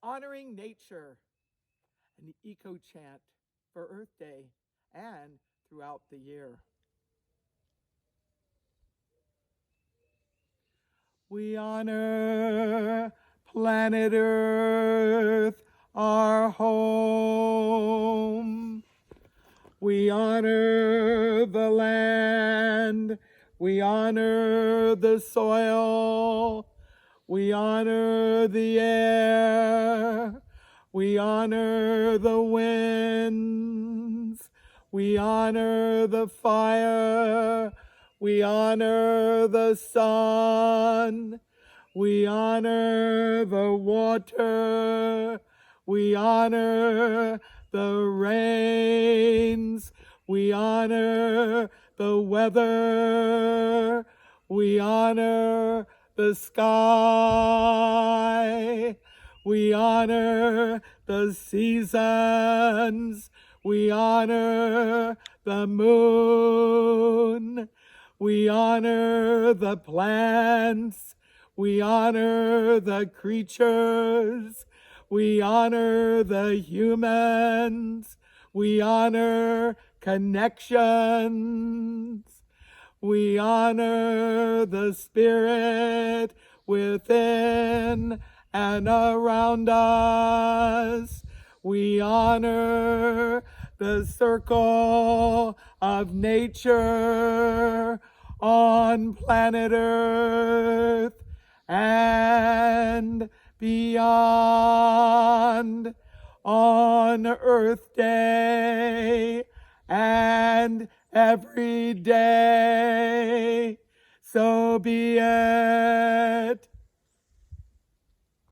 honoring nature, an EcoChant for Earth Day and throughout the year. We honor planet Earth, our home. We honor the land. We honor the soil. We honor the air. We honor the winds. We honor the fire. We honor the sun. We honor the water. We honor the rains. We honor the weather. We honor the sky. We honor the seasons. We honor the moon. We honor the plants. We honor the creatures. We honor the humans. We honor connections. We honor the spirit within and around us. We honor the circle of nature on planet Earth and beyond on Earth Day and every day. So be it.